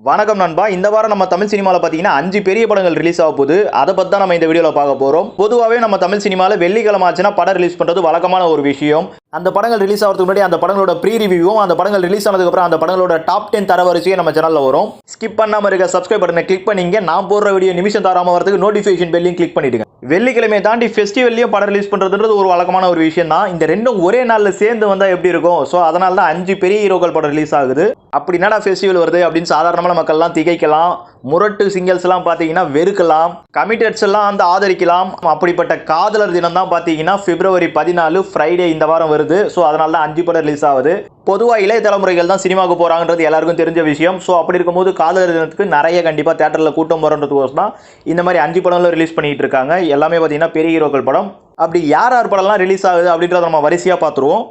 வணக்கம் நண்பா. இந்த வாரம் நம்ம தமிழ் சினிமாவில் பார்த்தீங்கன்னா 5 பெரிய படங்கள் ரிலீஸ் ஆக போகுது. அதை பற்றி தான் நம்ம இந்த வீடியோவில் பார்க்க போகிறோம். பொதுவாகவே நம்ம தமிழ் சினிமாவில் வெள்ளிக்கிழமை ஆச்சுன்னா படம் ரிலீஸ் பண்ணுறது வழக்கமான ஒரு விஷயம். அந்த படங்கள் ரிலீஸ் ஆகிறதுக்கு முன்னாடி அந்த படங்களோட ப்ரீ ரிவ்யூவும் அந்த படங்கள் ரிலீஸ் ஆனதுக்கப்புறம் அந்த படங்களோட டாப் 10 தரவரிசையே நம்ம சேனலில் வரும். ஸ்கிப் பண்ணாமல் இருக்க சப்ஸ்கிரைப் பட்டனை கிளிக் பண்ணிங்க. நான் போடுற வீடியோ நிமிஷம் தராமல் வரதுக்கு நோட்டிஃபிகேஷன் பெல்லையும் கிளிக் பண்ணிடுங்க. வெள்ளிக்கிழமையை தாண்டி ஃபெஸ்டிவல்லையும் படம் ரிலீஸ் பண்ணுறதுன்றது ஒரு வழக்கமான ஒரு விஷயம் தான். இந்த ரெண்டும் ஒரே நாளில் சேர்ந்து வந்தால் எப்படி இருக்கும்? ஸோ அதனால தான் 5 பெரிய ஹீரோக்கள் படம் ரிலீஸ் ஆகுது. அப்படி என்னடா ஃபெஸ்டிவல் வருது அப்படின்னு சாதாரணமான மக்கள்லாம் திகைக்கலாம். முரட்டு சிங்கல்ஸ் எல்லாம் பார்த்தீங்கன்னா வெறுக்கலாம், கமிட்டட்ஸ் எல்லாம் வந்து ஆதரிக்கலாம். அப்படிப்பட்ட காதலர் தினம் தான் பார்த்தீங்கன்னா February 14 ஃப்ரைடே இந்த வாரம் வருது. ஸோ அதனால தான் 5 படம் ரிலீஸ் ஆகுது. பொதுவாக இளைய தலைமுறைகள் தான் சினிமாவுக்கு போகிறாங்கன்றது எல்லாருக்கும் தெரிஞ்ச விஷயம். ஸோ அப்படி இருக்கும்போது காதலர் தினத்துக்கு நிறைய கண்டிப்பாக தேட்டரில் கூட்டம் வரன்றதுக்கோசம் தான் இந்த மாதிரி 5 படங்களும் ரிலீஸ் பண்ணிட்டு இருக்காங்க. எல்லாமே பார்த்தீங்கன்னா பெரிய ஹீரோக்கள் படம். அப்படி யார் யார் படம்லாம் ரிலீஸ் ஆகுது அப்படின்றத நம்ம வரிசையாக பார்த்துருவோம்.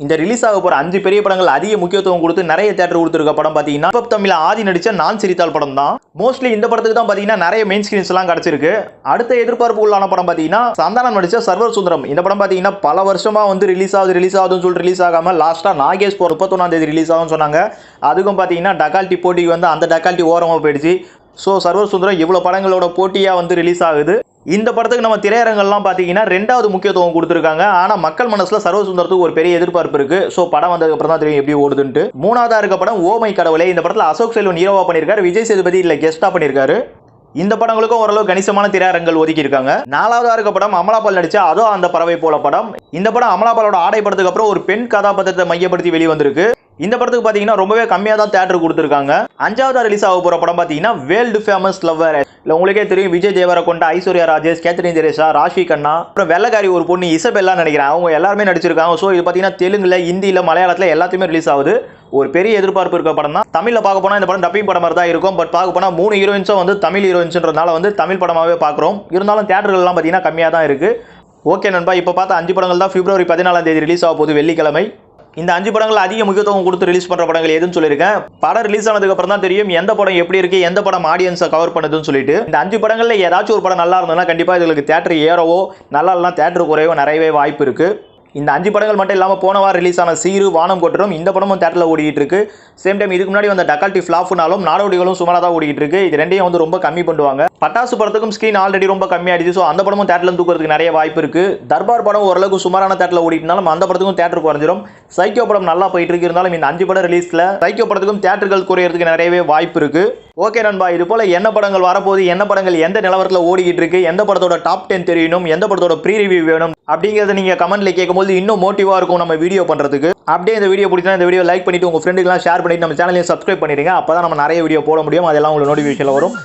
இந்த ரிலீஸ் ஆக போகிற 5 பெரிய படங்கள் அதிக முக்கியத்துவம் கொடுத்து நிறைய தேட்டர் கொடுத்துருக்க படம் பார்த்தீங்கன்னா தமிழ் ஆதி நடித்த நான் சிரித்தால் படம் தான். மோஸ்ட்லி இந்த படத்துக்கு தான் பார்த்தீங்கன்னா நிறைய மெயின் ஸ்கிரீன்ஸ் எல்லாம் கிடச்சிருக்கு. அடுத்த எதிர்பார்ப்பு உள்ளான படம் பார்த்தீங்கன்னா சந்தானம் நடித்த சர்வர் சுந்தரம். இந்த படம் பார்த்தீங்கன்னா பல வருஷமா வந்து ரிலீஸ் ஆகுதுன்னு சொல்லிட்டு ரிலீஸ் ஆகாமல் லாஸ்ட்டாக நாகேஷ் 31ஆம் தேதி ரிலீஸ் ஆகும்னு சொன்னாங்க. அதுக்கும் பார்த்தீங்கன்னா டக்கால்ட்டி போட்டிக்கு வந்து அந்த டக்கால்ட்டி ஓரமாக போயிடுச்சு. ஸோ சர்வர் சுந்தரம் இவ்வளோ படங்களோட போட்டியாக வந்து ரிலீஸ் ஆகுது. இந்த படத்துக்கு நம்ம திரையரங்கெல்லாம் பார்த்தீங்கன்னா 2வது முக்கியத்துவம் கொடுத்துருக்காங்க. ஆனால் மக்கள் மனசில் சர்வ சுந்தரத்துக்கு ஒரு பெரிய எதிர்பார்ப்பு இருக்கு. ஸோ படம் வந்ததுக்கப்புறம் தான் தெரியும் எப்படி ஓடுதுன்ட்டு. 3வதா இருக்க படம் ஓ மை கடவுளே. இந்த படத்தில் அசோக் செல்வன் ஹீரோவா பண்ணியிருக்காரு, விஜய் சேதுபதி இல்லை கெஸ்டா பண்ணியிருக்காரு. இந்த படங்களுக்கும் ஓரளவு கணிசமான திரையரங்குகள் ஒதுக்கி இருக்காங்க. 4வதா இருக்க படம் அமலாபால் நடிச்ச அதோ அந்த பறவை போல படம். இந்த படம் அமலாபாலோட ஆடை படத்துக்கு அப்புறம் ஒரு பெண் கதாபாத்திரத்தை மையப்படுத்தி வெளிவந்திருக்கு. இந்த படத்துக்கு பார்த்தீங்கன்னா ரொம்பவே கம்மியாக தான் தேட்டர் கொடுத்துருக்காங்க. 5வதா ரிலீஸ் ஆக போகிற படம் பார்த்தீங்கன்னா வேர்ல்டு ஃபேமஸ் லவ்வர். இல்லை உங்களுக்கே தெரியும், விஜய் தேவரகொண்டா, ஐஸ்வர்யா ராஜேஷ், கேத்ரின் தெரேசா, ராஷி கண்ணா, அப்புறம் வெள்ளக்காரி ஒரு பொண்ணு இசபெல்லா நினைக்கிறேன், அவங்க எல்லாருமே நடிச்சிருக்காங்க. ஸோ இது பார்த்தீங்கன்னா தெலுங்குல, ஹிந்தியில், மலையாளத்தில் எல்லாத்தையுமே ரிலீஸ் ஆகுது. ஒரு பெரிய எதிர்பார்ப்பு இருக்க படம் தான். தமிழில் பார்க்க போனால் இந்த படம் டப்பிங் படம் மாதிரி தான் இருக்கும். பட் பார்க்க போனால் 3 ஹீரோயின்ஸும் வந்து தமிழ் ஹீரோயின்ஸ்ன்றதுனால வந்து தமிழ் படமாகவே பார்க்குறோம். இருந்தாலும் தேட்டர்கள்லாம் பார்த்தீங்கன்னா கம்மியாக தான் இருக்குது. ஓகே நண்பா, இப்போ பார்த்தா 5 படங்கள் தான் February 14ஆம் தேதி ரிலீஸ் ஆக போகுது, வெள்ளிக்கிழமை. இந்த 5 படங்கள் அதிக முக்கியத்துவம் கொடுத்து ரிலீஸ் பண்ணுற படங்கள் எதுன்னு சொல்லியிருக்கேன். படம் ரிலீஸ் ஆனதுக்கு அப்புறம் தான் தெரியும் எந்த படம் எப்படி இருக்கு, எந்த படம் ஆடியன்ஸை கவர் பண்ணுதுன்னு சொல்லிட்டு. இந்த 5 படங்களில் ஏதாச்சும் ஒரு படம் நல்லா இருந்ததுன்னா கண்டிப்பாக இதுக்கு தேட்டர் ஏறவோ நல்லா இல்லைனா தேட்டர் குறையவோ நிறையவே வாய்ப்பு இருக்கு. இந்த 5 படங்கள் மட்டும் இல்லாமல் போன வாரம் ரிலீஸ் ஆன சீரு, வானம் கொட்டுறோம், இந்த படமும் தேட்டரில் ஓடிட்டு இருக்கு. சேம் டைம் இதுக்கு முன்னாடி வந்த டக்கால்ட்டி ஃபிளாப்னாலும் நாடோடிகளும் சுமாராக தான் ஓடிட்டு இருக்கு. இது ரெண்டையும் வந்து ரொம்ப கம்மி பண்ணுவாங்க. பட்டாசு படத்துக்கும் ஸ்க்ரீன் ஆல்ரெடி ரொம்ப கம்மியாயிடுச்சு. ஸோ அந்த படமும் தேட்டரில் தூக்கிறதுக்கு நிறைய வாய்ப்பு இருக்கு. தர்பார் படம் ஓரளவுக்கு சுமாரான தேட்டரில் ஓடிட்டுனாலும் அந்த படத்துக்கும் தேட்டர் குறைஞ்சிரும். சைக்கோ படம் நல்லா போயிட்டு இருக்கு. இருந்தாலும் இந்த 5 படம் ரிலீஸ்ல சைக்கோ படத்துக்கும் தேட்டர்கள் குறையிறதுக்கு நிறையவே வாய்ப்பு இருக்கு. ஓகே நண்பா, இது போல என்ன படங்கள் வரப்போகுது, என்ன படங்கள் எந்த நிலவரத்தில் ஓடிக்கிட்டு இருக்கு, எந்த படத்தோட டாப் 10 தெரியணும், எந்த படத்தோட ப்ரீ ரிவ்யூ வேணும் அப்படிங்கிறத நீங்க கமெண்ட்ல கேட்கும்போது இன்னும் மோட்டிவா இருக்கும் நம்ம வீடியோ பண்றதுக்கு. அப்படியே இந்த வீடியோ பிடிச்சா இந்த வீடியோ லைக் பண்ணிட்டு உங்க ஃப்ரெண்டுக்கெல்லாம் ஷேர் பண்ணிட்டு நம்ம சேனலையும் சப்ஸ்கிரைப் பண்ணிடுங்க. அப்பதான் நம்ம நிறைய வீடியோ போட முடியும். அதெல்லாம் உங்களுக்கு நோட்டிஃபிகேஷன்ல வரும்.